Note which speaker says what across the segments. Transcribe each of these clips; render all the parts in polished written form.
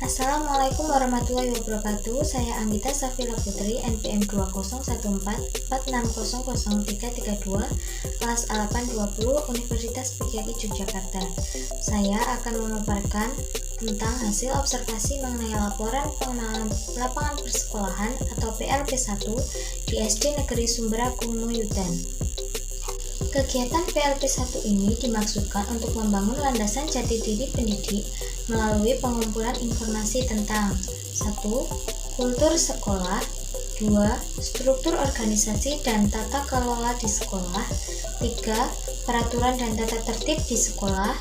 Speaker 1: Assalamualaikum warahmatullahi wabarakatuh. Saya Anggita Safila Putri, NPM 201446000332, kelas A820, Universitas PGRI Yogyakarta. Saya akan memaparkan tentang hasil observasi mengenai laporan pengenalan lapangan persekolahan atau PLP1 di SD Negeri Sumberagung Muyudan. Kegiatan PLP1 ini dimaksudkan untuk membangun landasan jati diri pendidik melalui pengumpulan informasi tentang 1. Kultur sekolah, 2. Struktur organisasi dan tata kelola di sekolah, 3. Peraturan dan tata tertib di sekolah,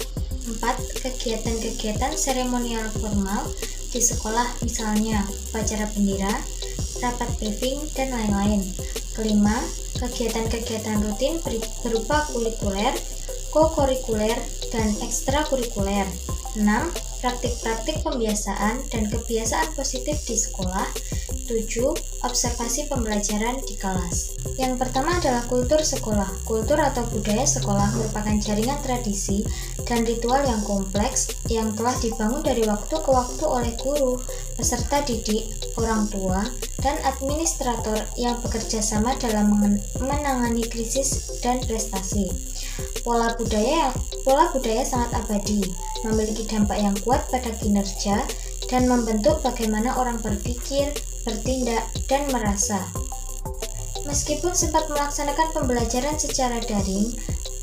Speaker 1: 4. Kegiatan-kegiatan seremonial formal di sekolah, misalnya upacara bendera, rapat briefing, dan lain-lain. Kelima, kegiatan-kegiatan rutin berupa kurikuler, kokurikuler, dan ekstrakurikuler. 6. Praktik-praktik pembiasaan dan kebiasaan positif di sekolah. 7. Observasi pembelajaran di kelas. Yang pertama adalah kultur sekolah. Kultur atau budaya sekolah merupakan jaringan tradisi dan ritual yang kompleks yang telah dibangun dari waktu ke waktu oleh guru, peserta didik, orang tua, dan administrator yang bekerja sama dalam menangani krisis dan prestasi. Pola budaya sangat abadi, memiliki dampak yang kuat pada kinerja dan membentuk bagaimana orang berpikir, bertindak, dan merasa. Meskipun sempat melaksanakan pembelajaran secara daring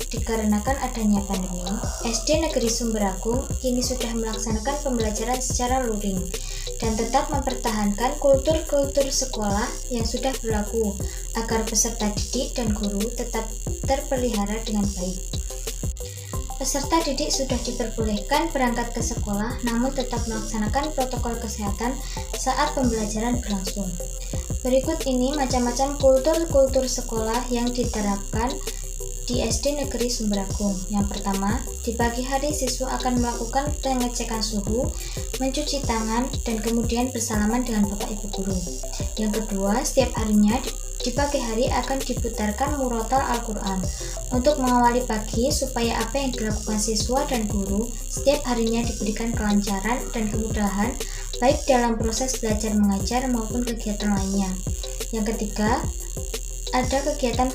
Speaker 1: dikarenakan adanya pandemi, SD Negeri Sumberagung kini sudah melaksanakan pembelajaran secara luring dan tetap mempertahankan kultur-kultur sekolah yang sudah berlaku agar peserta didik dan guru tetap terpelihara dengan baik. Peserta didik sudah diperbolehkan berangkat ke sekolah namun tetap melaksanakan protokol kesehatan saat pembelajaran berlangsung. Berikut ini macam-macam kultur-kultur sekolah yang diterapkan di SD Negeri Sumberagung. Yang pertama, di pagi hari siswa akan melakukan pengecekan suhu, mencuci tangan, dan kemudian bersalaman dengan Bapak Ibu guru. Yang kedua, setiap harinya di pagi hari akan diputarkan murotal Al-Quran untuk mengawali pagi supaya apa yang dilakukan siswa dan guru setiap harinya diberikan kelancaran dan kemudahan baik dalam proses belajar mengajar maupun kegiatan lainnya. Yang ketiga, ada kegiatan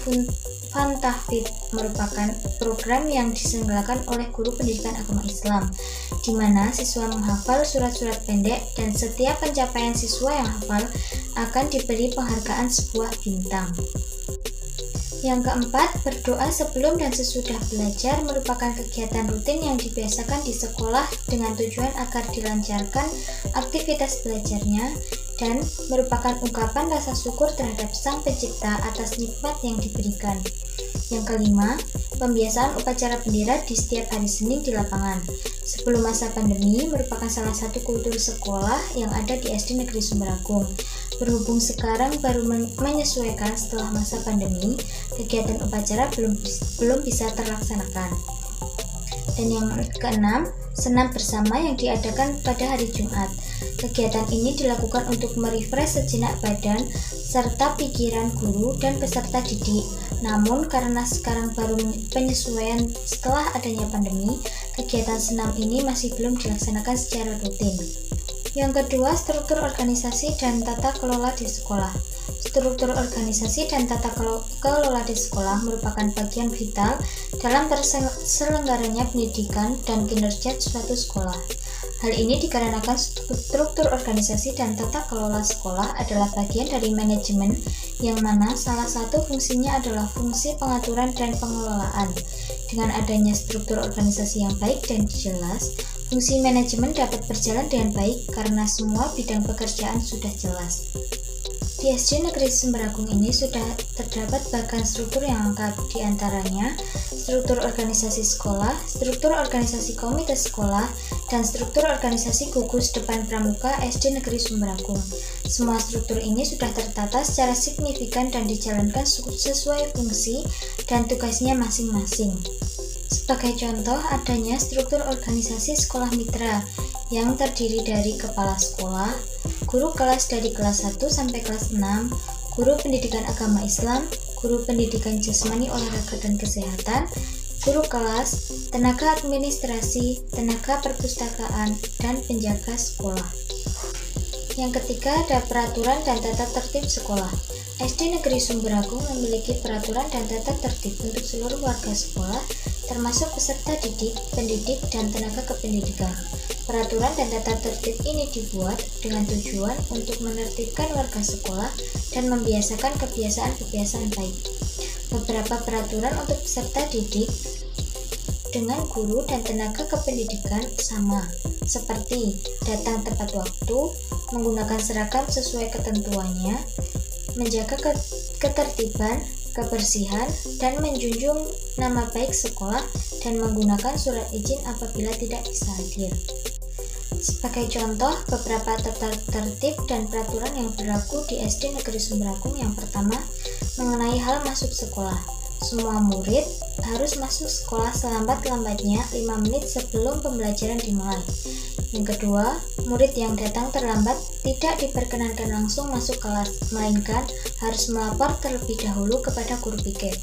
Speaker 1: Fantahfidz, merupakan program yang diselenggarakan oleh guru pendidikan agama Islam, di mana siswa menghafal surat-surat pendek dan setiap pencapaian siswa yang hafal akan diberi penghargaan sebuah bintang. Yang keempat, berdoa sebelum dan sesudah belajar merupakan kegiatan rutin yang dibiasakan di sekolah dengan tujuan agar dilancarkan aktivitas belajarnya dan merupakan ungkapan rasa syukur terhadap Sang Pencipta atas nikmat yang diberikan. Yang kelima, pembiasaan upacara bendera di setiap hari Senin di lapangan. Sebelum masa pandemi merupakan salah satu kultur sekolah yang ada di SD Negeri Sumberagung. Berhubung sekarang baru menyesuaikan setelah masa pandemi, kegiatan upacara belum bisa terlaksanakan. Dan yang keenam, senam bersama yang diadakan pada hari Jumat. Kegiatan ini dilakukan untuk merefresh sejenak badan serta pikiran guru dan peserta didik. Namun karena sekarang baru penyesuaian setelah adanya pandemi, kegiatan senam ini masih belum dilaksanakan secara rutin. Yang kedua, struktur organisasi dan tata kelola di sekolah. Struktur organisasi dan tata kelola di sekolah merupakan bagian vital dalam terselenggaranya pendidikan dan kinerja suatu sekolah. Hal ini dikarenakan struktur organisasi dan tata kelola sekolah adalah bagian dari manajemen yang mana salah satu fungsinya adalah fungsi pengaturan dan pengelolaan. Dengan adanya struktur organisasi yang baik dan jelas, fungsi manajemen dapat berjalan dengan baik karena semua bidang pekerjaan sudah jelas. Di SD Negeri Sumberagung ini sudah terdapat bagan struktur yang lengkap, diantaranya struktur organisasi sekolah, struktur organisasi komite sekolah, dan struktur organisasi gugus depan pramuka SD Negeri Sumberagung. Semua struktur ini sudah tertata secara signifikan dan dijalankan sesuai fungsi dan tugasnya masing-masing. Sebagai contoh, adanya struktur organisasi sekolah mitra yang terdiri dari kepala sekolah, guru kelas dari kelas 1 sampai kelas 6, guru pendidikan agama Islam, guru pendidikan jasmani olahraga dan kesehatan, guru kelas, tenaga administrasi, tenaga perpustakaan, dan penjaga sekolah. Yang ketiga ada peraturan dan tata tertib sekolah. SD Negeri Sumberagung memiliki peraturan dan tata tertib untuk seluruh warga sekolah, termasuk peserta didik, pendidik, dan tenaga kependidikan. Peraturan dan tata tertib ini dibuat dengan tujuan untuk menertibkan warga sekolah dan membiasakan kebiasaan-kebiasaan baik. Beberapa peraturan untuk peserta didik dengan guru dan tenaga kependidikan sama, seperti datang tepat waktu, menggunakan seragam sesuai ketentuannya, menjaga ketertiban, kebersihan, dan menjunjung nama baik sekolah, dan menggunakan surat izin apabila tidak bisa hadir. Sebagai contoh, beberapa tata tertib dan peraturan yang berlaku di SD Negeri Sumberagung. Yang pertama, mengenai hal masuk sekolah. Semua murid harus masuk sekolah selambat-lambatnya 5 menit sebelum pembelajaran dimulai. Yang kedua, murid yang datang terlambat tidak diperkenankan langsung masuk kelas, melainkan harus melapor terlebih dahulu kepada guru piket.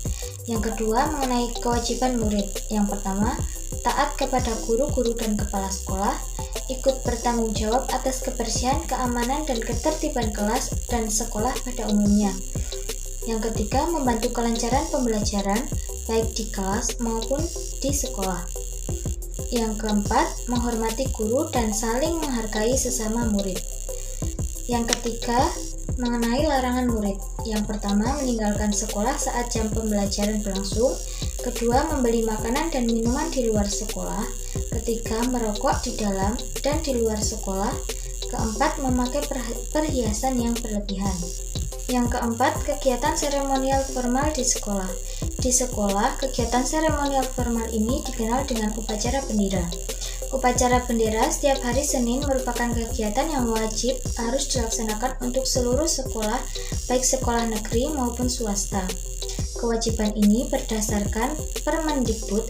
Speaker 1: Yang kedua, mengenai kewajiban murid. Yang pertama, taat kepada guru-guru dan kepala sekolah, ikut bertanggung jawab atas kebersihan, keamanan, dan ketertiban kelas dan sekolah pada umumnya. Yang ketiga, membantu kelancaran pembelajaran baik di kelas maupun di sekolah. Yang keempat, menghormati guru dan saling menghargai sesama murid. Yang ketiga, mengenai larangan murid. Yang pertama, meninggalkan sekolah saat jam pembelajaran berlangsung. Kedua, membeli makanan dan minuman di luar sekolah. Ketiga, merokok di dalam dan di luar sekolah. Keempat, memakai perhiasan yang berlebihan. Yang keempat, kegiatan seremonial formal di sekolah. Di sekolah, kegiatan seremonial formal ini dikenal dengan upacara bendera. Upacara bendera setiap hari Senin merupakan kegiatan yang wajib harus dilaksanakan untuk seluruh sekolah, baik sekolah negeri maupun swasta. Kewajiban ini berdasarkan Permendikbud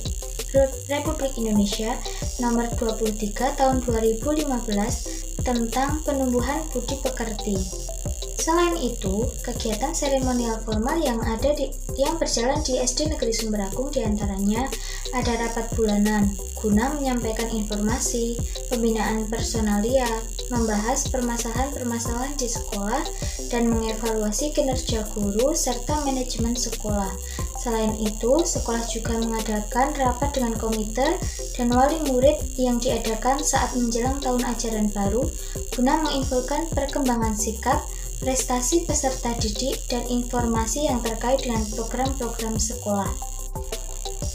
Speaker 1: Republik Indonesia Nomor 23 Tahun 2015 tentang Penumbuhan Budi Pekerti. Selain itu, kegiatan seremonial formal yang berjalan di SD Negeri Sumberagung diantaranya ada rapat bulanan guna menyampaikan informasi, pembinaan personalia, membahas permasalahan-permasalahan di sekolah, dan mengevaluasi kinerja guru serta manajemen sekolah. Selain itu, sekolah juga mengadakan rapat dengan komite dan wali murid yang diadakan saat menjelang tahun ajaran baru guna menginfokan perkembangan sikap, prestasi peserta didik, dan informasi yang terkait dengan program-program sekolah.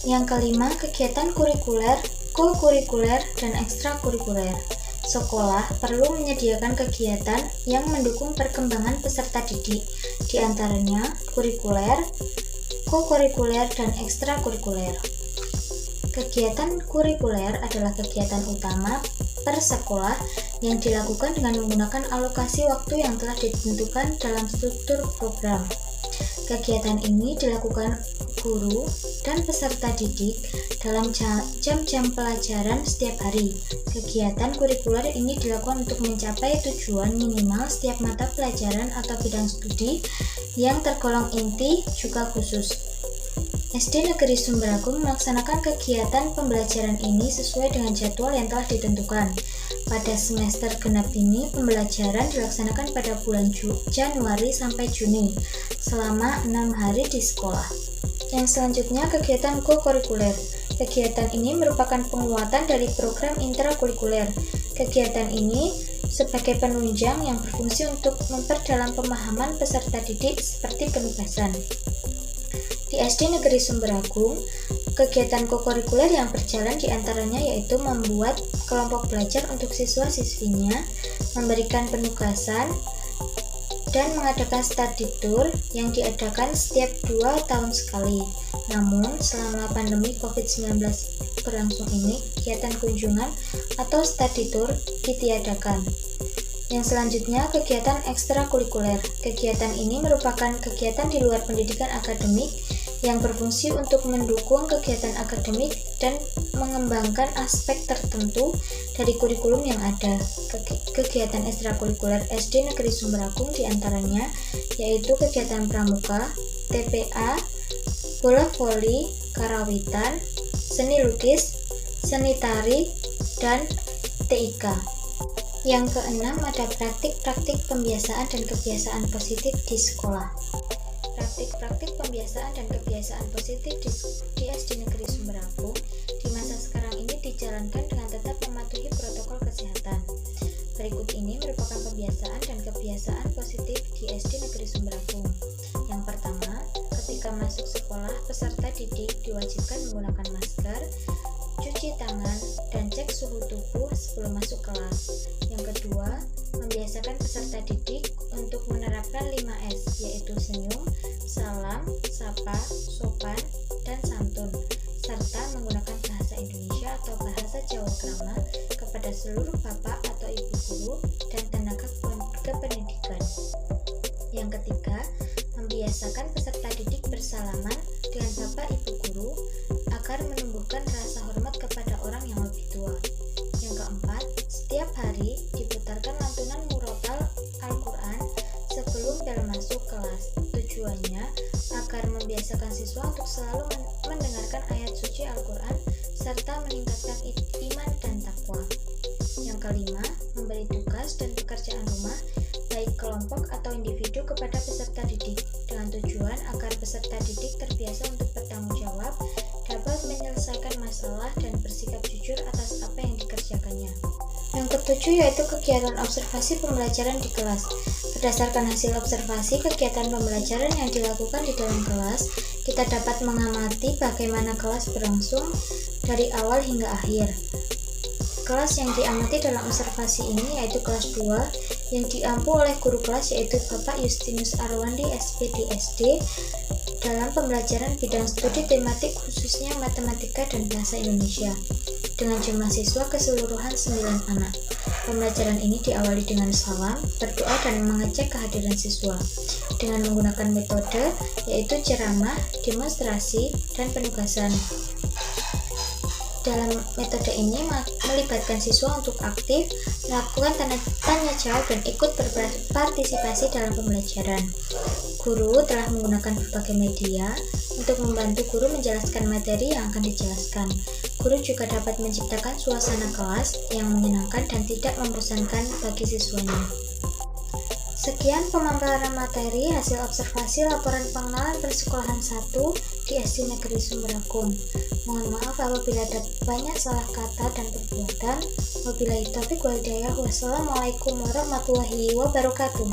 Speaker 1: Yang kelima, kegiatan kurikuler, ko-kurikuler, dan ekstrakurikuler. Sekolah perlu menyediakan kegiatan yang mendukung perkembangan peserta didik, di antaranya kurikuler, ko-kurikuler, dan ekstrakurikuler. Kegiatan kurikuler adalah kegiatan utama per sekolah yang dilakukan dengan menggunakan alokasi waktu yang telah ditentukan dalam struktur program. Kegiatan ini dilakukan guru dan peserta didik dalam jam-jam pelajaran setiap hari. Kegiatan kurikuler ini dilakukan untuk mencapai tujuan minimal setiap mata pelajaran atau bidang studi yang tergolong inti juga khusus. SD Negeri Sumberagung melaksanakan kegiatan pembelajaran ini sesuai dengan jadwal yang telah ditentukan. Pada semester genap ini, pembelajaran dilaksanakan pada bulan Januari sampai Juni, selama 6 hari di sekolah. Yang selanjutnya, kegiatan ko-kurikuler. Kegiatan ini merupakan penguatan dari program intrakurikuler. Kegiatan ini sebagai penunjang yang berfungsi untuk memperdalam pemahaman peserta didik seperti penugasan. Di SD Negeri Sumberagung, kegiatan ko-kurikuler yang berjalan diantaranya yaitu membuat kelompok belajar untuk siswa-siswinya, memberikan penugasan, dan mengadakan study tour yang diadakan setiap 2 tahun sekali. Namun, selama pandemi COVID-19 berlangsung ini, kegiatan kunjungan atau study tour ditiadakan. Yang selanjutnya, kegiatan ekstrakurikuler. Kegiatan ini merupakan kegiatan di luar pendidikan akademik yang berfungsi untuk mendukung kegiatan akademik dan mengembangkan aspek tertentu dari kurikulum yang ada. Kegiatan ekstrakurikuler SD Negeri Sumberagung diantaranya yaitu kegiatan pramuka, TPA, bola voli, karawitan, seni lukis, seni tari, dan TIK. Yang keenam ada praktik-praktik pembiasaan dan kebiasaan positif di sekolah. Praktik-praktik pembiasaan dan kebiasaan positif di SD Negeri Sumberapung di masa sekarang ini dijalankan dengan tetap mematuhi protokol kesehatan. Berikut ini merupakan pembiasaan dan kebiasaan positif di SD Negeri Sumberapung. Yang pertama, ketika masuk sekolah, peserta didik diwajibkan menggunakan masker, cuci tangan, dan cek suhu tubuh sebelum masuk kelas. Yang kedua, membiasakan peserta didik untuk menerapkan 5S, yaitu senyum, salam, sapa, sopan, dan santun, serta menggunakan bahasa Indonesia atau bahasa Jawa Krama kepada seluruh bapak atau ibu guru dan tenaga kependidikan. Yang ketiga, membiasakan peserta didik bersalaman dengan bapak ibu guru agar menumbuhkan rasa hormat kepada orang yang lebih tua. Yang keempat, setiap hari diputarkan lantunan murotal Al-Quran sebelum bel masuk kelas. Tujuannya agar membiasakan siswa untuk selalu mendengarkan ayat suci Al-Quran serta meningkatkan iman dan takwa. Yang kelima, memberi tugas dan pekerjaan rumah baik kelompok atau individu kepada peserta didik dengan tujuan agar peserta didik terbiasa untuk bertanggung jawab, dapat menyelesaikan masalah dan bersikap jujur atas apa yang dikerjakannya. Yang ketujuh yaitu kegiatan observasi pembelajaran di kelas. Berdasarkan hasil observasi kegiatan pembelajaran yang dilakukan di dalam kelas, kita dapat mengamati bagaimana kelas berlangsung dari awal hingga akhir. Kelas yang diamati dalam observasi ini yaitu kelas 2 yang diampu oleh guru kelas yaitu Bapak Justinus Arwandi SPD SD dalam pembelajaran bidang studi tematik khususnya matematika dan bahasa Indonesia dengan jumlah siswa keseluruhan 9 anak. Pembelajaran ini diawali dengan salam, berdoa, dan mengecek kehadiran siswa dengan menggunakan metode yaitu ceramah, demonstrasi, dan penugasan. Dalam metode ini melibatkan siswa untuk aktif, melakukan tanya jawab, dan ikut berpartisipasi dalam pembelajaran. Guru telah menggunakan berbagai media untuk membantu guru menjelaskan materi yang akan dijelaskan. Guru juga dapat menciptakan suasana kelas yang menyenangkan dan tidak membosankan bagi siswanya. Sekian pemaparan materi hasil observasi laporan pengenalan persekolahan 1 di SD Negeri Sumberapung. Mohon maaf apabila ada banyak salah kata dan perbuatan. Wabillahi taufiq wal hidayah. Wassalamualaikum warahmatullahi wabarakatuh.